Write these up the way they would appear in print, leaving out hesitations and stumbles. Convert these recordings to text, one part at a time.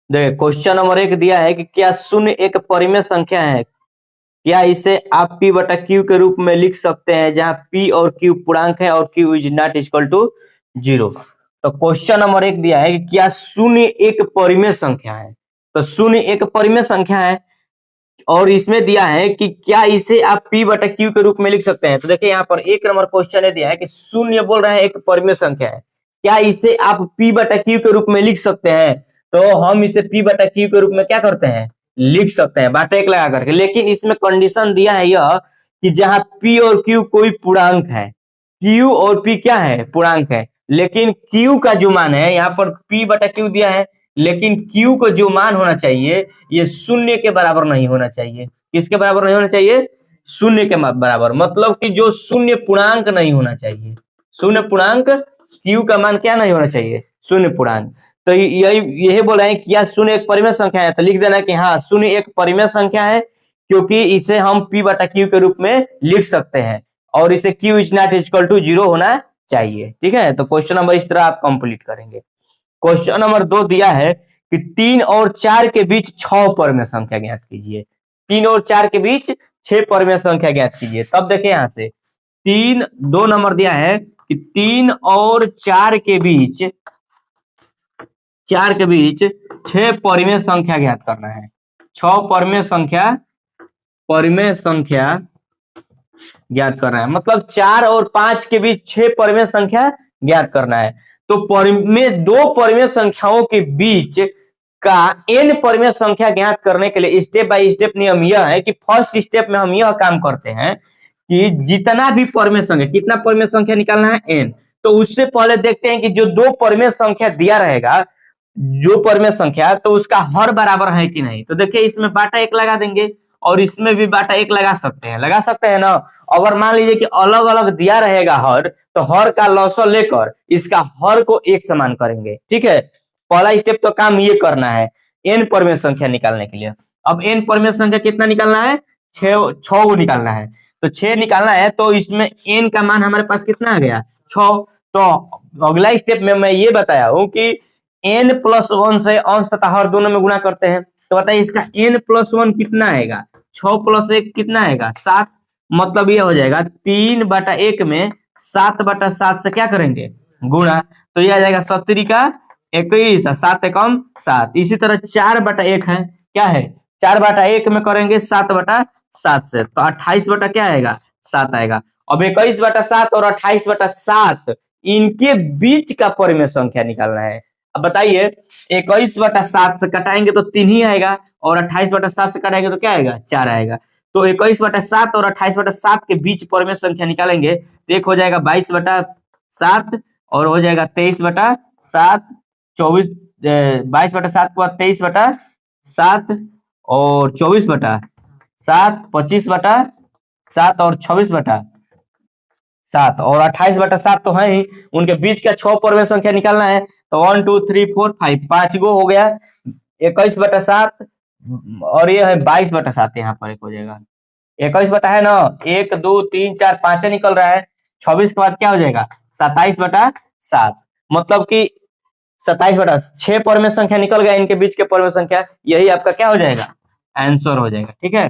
देखिए question number 1 दिया है कि क्या शून्य एक परिमेय संख्या है, क्या इसे आप p बटा q के रूप में लिख सकते हैं जहां p और q पूर्णांक है और q is not equal to 0। तो क्वेश्चन नंबर 1 दिया है कि क्या शून्य एक परिमेय संख्या है, तो शून्य एक परिमेय संख्या है और इसमें दिया है कि क्या इसे आप p बटा q के रूप में लिख सकते हैं। तो देखिए यहाँ पर 1 नंबर क्वेश्चन दिया है कि शून्य बोल रहे हैं एक परिमेय संख्या है, क्या इसे आप p बटा q के रूप में लिख सकते हैं। तो हम इसे p बटा q के रूप में क्या करते हैं, लिख सकते हैं बाटा एक लगा करके। लेकिन इसमें कंडीशन दिया है यह कि जहां p और q कोई पूर्णांक है, q और p क्या है, पूर्णांक है, लेकिन q का जो मान है यहाँ पर p बटा q दिया है, लेकिन q को जो मान होना चाहिए ये शून्य के बराबर नहीं होना चाहिए। किसके बराबर नहीं होना चाहिए, शून्य के बराबर, मतलब कि जो शून्य पूर्णांक नहीं होना चाहिए। शून्य पूर्णांक q का मान क्या नहीं होना चाहिए, शून्य पूर्णांक। तो यही बोल रहे हैं कि यह शून्य एक परिमेय संख्या है, तो लिख देना कि हाँ शून्य एक परिमेय संख्या है, क्योंकि इसे हम p बटा q के रूप में लिख सकते हैं और इसे q is not equal to 0 होना चाहिए। ठीक है, तो क्वेश्चन नंबर इस तरह आप कंप्लीट करेंगे। क्वेश्चन नंबर 2 दिया है कि 3 और 4 के बीच 6 परिमेय संख्या ज्ञात कीजिए। 3 और 4 के बीच 6 परिमेय संख्या ज्ञात कीजिए। तब देखिए यहाँ से 2 नंबर दिया है कि 3 और 4 के बीच 6 परिमेय संख्या ज्ञात करना है। 6 परिमेय संख्या ज्ञात करना है, मतलब 4 और 5 के बीच 6 परिमेय संख्या ज्ञात करना है। तो दो परिमेय संख्याओं के बीच का n परिमेय संख्या ज्ञात करने के लिए स्टेप बाय स्टेप नियम यह है कि फर्स्ट स्टेप में हम यह काम करते हैं कि जितना भी परिमेय संख्या, कितना परिमेय संख्या निकालना है, n। तो उससे पहले देखते हैं कि जो दो परिमेय संख्या दिया रहेगा, जो परिमेय संख्या, तो उसका हर बराबर है कि नहीं। तो देखिए इसमें बाटा एक लगा देंगे और इसमें भी बाटा एक लगा सकते हैं ना। अगर मान लीजिए कि अलग अलग दिया रहेगा हर, तो हर का लॉसर लेकर इसका हर को एक समान करेंगे। ठीक है, पहला स्टेप तो काम ये करना है n परिमेय संख्या निकालने के लिए। अब n परिमेय संख्या कितना निकालना है, 6 निकालना है। तो 6 निकालना है, तो इसमें n का मान हमारे पास कितना आ गया, 6। तो अगला स्टेप में मैं ये बताया हूं कि n प्लस 1 से अंश तथा हर दोनों में गुणा करते हैं। तो बताइए इसका n प्लस 1 कितना आएगा, 6 प्लस 1 कितना आएगा, 7। मतलब ये हो जाएगा 3 बटा 1 में 7 बटा 7 से क्या करेंगे, गुणा। तो ये आ जाएगा 70 का 21, 7 एकम 7। इसी तरह 4 बटा 1 है, क्या है, 4 बटा 1 में करेंगे 7 बटा 7 से, तो 28 बटा क्या आएगा, 7 आएगा। अब 21 बटा 7 और 28 बटा 7 इनके बीच का परिमेय संख्या निकालना है। अब बताइए 21 बटा 7 से कटाएंगे तो 3 ही आएगा और 28 बटा 7 से कटाएंगे तो क्या आएगा, 4 आएगा। तो 21 बटा 7 और 28 बटा 7 के बीच परिमेय संख्या निकालेंगे तो एक हो जाएगा 22 बटा 7 और हो जाएगा 23 बटा 7, 24, 22 बटा 7 के बाद 23 बटा 7 और 24 बटा 7, 25 बटा 7 और 26 बटा 7 और 28 बटा 7 तो है ही। उनके बीच का 6 परिमेय संख्या निकालना है, तो 1 2 3 4 5 5 गो हो गया। 21 बटा 7 और ये है 22 बटा 7, यहाँ पर एक हो जाएगा 21 बटा है ना, 1 2 3 4 5 निकल रहा है। 26 के बाद क्या हो जाएगा, 27 बटा 7। मतलब कि 27 बटा 6 परिमेय संख्या निकल गया, इनके बीच के परिमेय संख्या, यही आपका क्या हो जाएगा, आंसर हो जाएगा। ठीक है,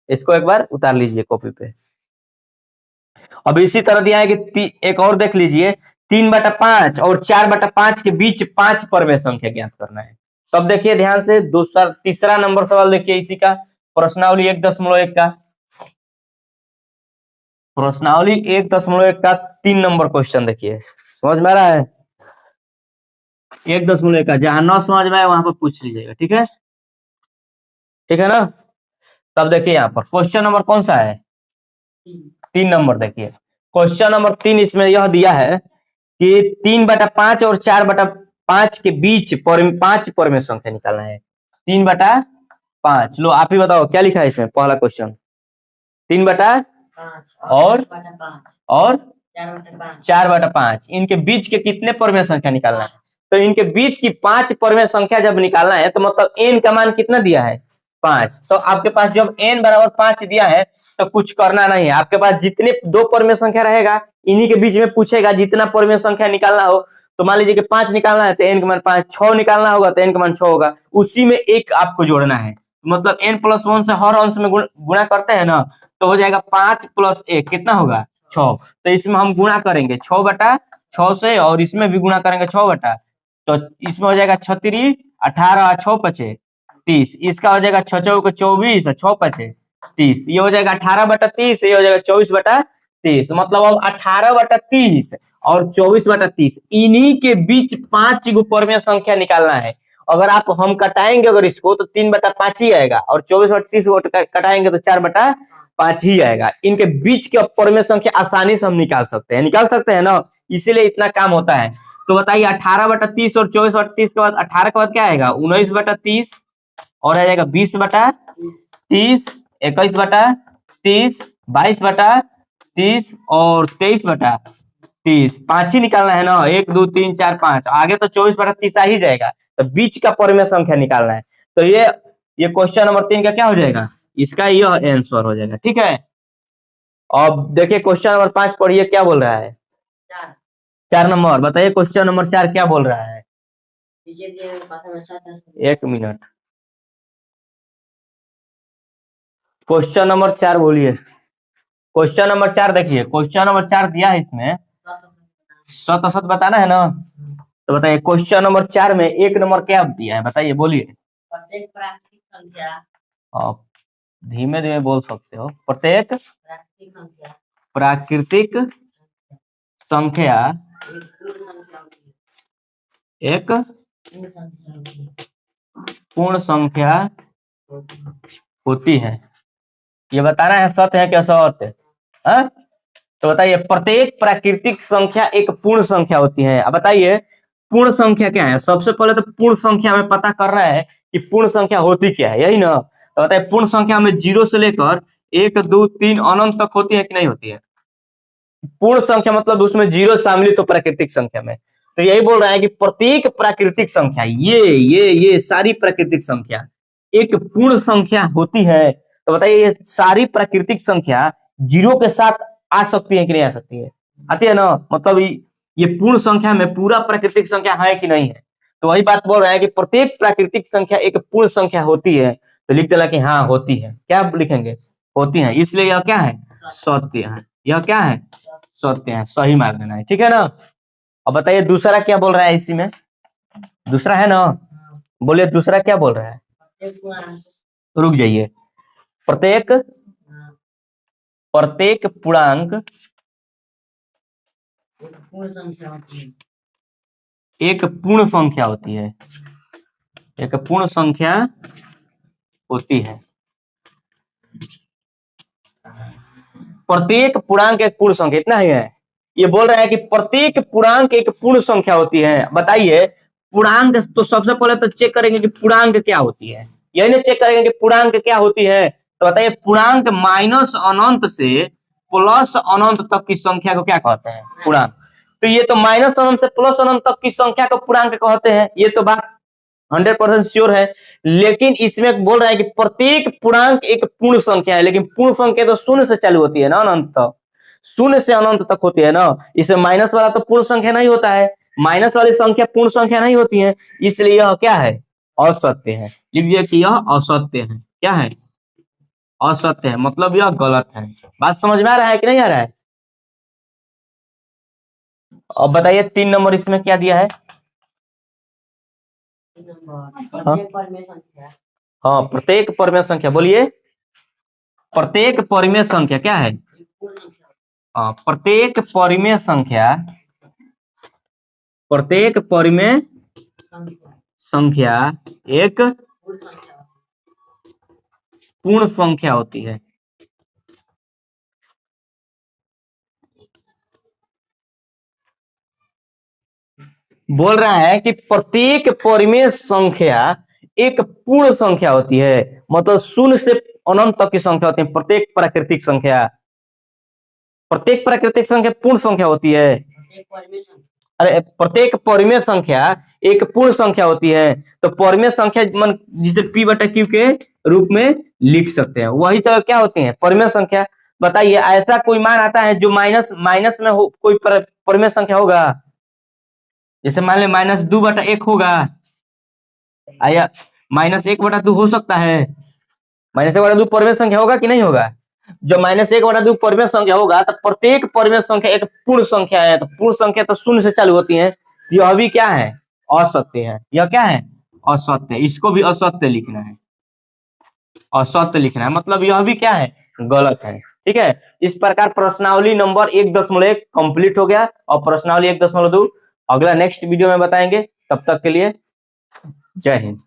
इसको एक बार उतार लीजिए कॉपी पे। अब इसी तरह दिया है कि एक और देख लीजिए, 3 बटा 5 और 4 बटा 5 के बीच 5 परिमेय संख्या ज्ञात करना है। तब देखिए ध्यान से तीसरा नंबर सवाल देखिए इसी का, प्रश्नावली 1.1 का, प्रश्नावली 1.1 का 3 नंबर क्वेश्चन देखिए, समझ में आ रहा है। 1.1 का, जहां न समझ में आए वहां पर पूछ लीजिएगा। ठीक है, ठीक है ना। तब देखिए यहाँ पर क्वेश्चन नंबर कौन सा है, 3 नंबर देखिए। क्वेश्चन नंबर 3 इसमें यह दिया है कि 3 बटा 5 और 4 बटा 5 के बीच 5 परिमेय संख्या निकालना है। 3 बटा 5, लो आप ही बताओ क्या लिखा है इसमें, पहला क्वेश्चन 3 बटा 5 और 4 बटा 5, इनके बीच के कितने परिमेय संख्या निकालना है। तो इनके बीच की 5 परिमेय संख्या जब निकालना है तो मतलब n का मान कितना दिया है, 5। तो आपके पास जब n बराबर 5 दिया है तो कुछ करना नहीं है, आपके पास जितने दो परिमेय संख्या रहेगा इन्हीं के बीच में पूछेगा, जितना परिमेय संख्या निकालना हो तो मान लीजिए कि 5 निकालना है तो n का मान 5, 6 निकालना होगा तो n का मान 6 होगा, उसी में एक आपको जोड़ना है, मतलब n+1 से हर अंश में गुणा करते हैं ना, तो हो जाएगा 5 + 1 कितना होगा 6। तो इसमें हम गुणा करेंगे 6/6 से, और इसमें भी गुणा करेंगे 6 तो इसमें हो जाएगा 36, 18, 6×5 30, इसका हो जाएगा 6×4 24, 6×5 30, ये हो जाएगा 18/30, ये हो जाएगा 24/30, मतलब अब 18/30 और 24/30 इन्हीं के बीच 5 गो परमेय संख्या निकालना है। अगर आप हम कटाएंगे अगर इसको तो 3/5 ही आएगा, और 24/30 को कटाएंगे तो 4/5 ही आएगा। इनके बीच के परमेय संख्या आसानी से हम निकाल सकते हैं ना, इसीलिए इतना काम होता है। तो बताइए 18/30 और 24/30 के बाद 18 के बाद क्या आएगा 19/30, और आ जाएगा 20/30, 21/30, 22/30 और 23/30, 5 ही निकालना है ना, 1 2 3 4 5, आगे तो 24/30 आ ही जाएगा, तो बीच का परमेय संख्या निकालना है। तो ये क्वेश्चन नंबर 3 का क्या हो जाएगा, इसका यह आंसर हो जाएगा। ठीक है, अब देखिए क्वेश्चन नंबर 5 पढ़िए क्या बोल रहा है। 4 नंबर बताइए, क्वेश्चन नंबर 4 क्या बोल रहा है। 1 मिनट, क्वेश्चन नंबर 4 बोलिए। क्वेश्चन नंबर 4 देखिए, क्वेश्चन नंबर 4 दिया है, इसमें सत असत बताना है ना, तो बताइए क्वेश्चन नंबर 4 में 1 नंबर क्या दिया है, बताइए बोलिए। प्रत्येक प्राकृतिक संख्या, आप धीमे धीमे बोल सकते हो। प्रत्येक प्राकृतिक संख्या एक पूर्ण संख्या होती है, ये बताना है सत्य है क्या असत्य है। तो बताइए प्रत्येक प्राकृतिक संख्या एक पूर्ण संख्या होती है। अब बताइए पूर्ण संख्या क्या है, सबसे पहले तो पूर्ण संख्या में पता करना है कि पूर्ण संख्या होती क्या है, यही ना। तो बताइए पूर्ण संख्या में 0 से लेकर 1 2 3 अनंत तक होती है कि नहीं होती है। पूर्ण संख्या मतलब उसमें 0 शामिल, तो प्राकृतिक संख्या में तो यही बोल रहा है कि प्रत्येक प्राकृतिक संख्या, ये सारी प्राकृतिक संख्या एक पूर्ण संख्या होती है। तो बताइए ये सारी प्राकृतिक संख्या 0 के साथ आ सकती है कि नहीं आ सकती है, आती है ना, मतलब ये पूर्ण संख्या में पूरा प्राकृतिक संख्या है कि नहीं है। तो वही बात बोल रहा है कि प्रत्येक प्राकृतिक संख्या एक पूर्ण संख्या होती है, तो लिख देना कि हाँ होती है, क्या लिखेंगे होती है, इसलिए यह क्या है सत्य है, यह क्या है सत्य है, सही मार देना है। ठीक है ना। अब बताइए दूसरा क्या बोल रहा है, इसी में दूसरा है ना, बोलिए दूसरा क्या बोल रहा है। रुक जाइए, प्रत्येक पूर्णांक एक पूर्ण संख्या होती है, एक पूर्ण संख्या होती है। प्रत्येक पूर्णांक एक पूर्ण संख्या, इतना ही है। ये बोल रहा है कि प्रत्येक पूर्णांक एक पूर्ण संख्या होती है। बताइए पूर्णांक, तो सबसे पहले तो चेक करेंगे कि पूर्णांक क्या होती है, यही नहीं चेक करेंगे कि पूर्णांक क्या होती है। तो बताइए पूर्णांक माइनस अनंत से प्लस अनंत तक की संख्या को क्या कहते हैं पूर्णांक। तो ये तो माइनस अनंत से प्लस अनंत तक की संख्या को पूर्णांक कहते हैं, ये तो बात 100% श्योर है। लेकिन इसमें बोल रहा है कि प्रत्येक पूर्णांक एक पूर्ण संख्या है, लेकिन पूर्ण संख्या तो शून्य से चालू होती है ना, अनंत तक, शून्य से अनंत तक होती है ना। इसमें माइनस वाला तो पूर्ण संख्या नहीं होता है, माइनस वाली संख्या पूर्ण संख्या नहीं होती है, इसलिए यह क्या है असत्य है। लिखिए कि यह असत्य है, क्या है असत्य है, मतलब यह गलत है। बात समझ में आ रहा है कि नहीं आ रहा है। अब बताइए 3 नंबर इसमें क्या दिया है। हाँ प्रत्येक परमेय संख्या, बोलिए प्रत्येक परमेय संख्या क्या है। प्रत्येक परमेय संख्या, प्रत्येक परमेय संख्या एक पूर्ण संख्या होती है। बोल रहा है कि प्रत्येक परमेय संख्या एक पूर्ण संख्या होती है, मतलब शून्य से अनंत तक की संख्या होती है। प्रत्येक प्राकृतिक संख्या पूर्ण संख्या होती है। अरे प्रत्येक परमेय संख्या एक पूर्ण संख्या होती है, तो परमेय संख्या मन जिसे P/Q के रूप में लिख सकते हैं, वही तो क्या होती है परमेय संख्या। बताइए ऐसा कोई मान आता है जो माइनस में हो, कोई परमेय संख्या होगा। जैसे मान ले -2/1 होगा, आया -1/2 हो सकता है। -1/2 परिमेय संख्या होगा कि नहीं होगा? जो -1/2 परिमेय संख्या होगा तो प्रत्येक परिमेय संख्या एक पूर्ण संख्या है, तो पूर्ण संख्या तो शून्य से चालू होती है। यह भी क्या है? असत्य है। यह क्या है? असत्य है। इसको भी असत्य लिखना है, असत्य लिखना है, मतलब यह भी क्या है? गलत है। ठीक है, इस प्रकार प्रश्नावली नंबर 1.1 कंप्लीट हो गया और प्रश्नावली 1.2 अगला नेक्स्ट वीडियो में बताएंगे। तब तक के लिए जय हिंद।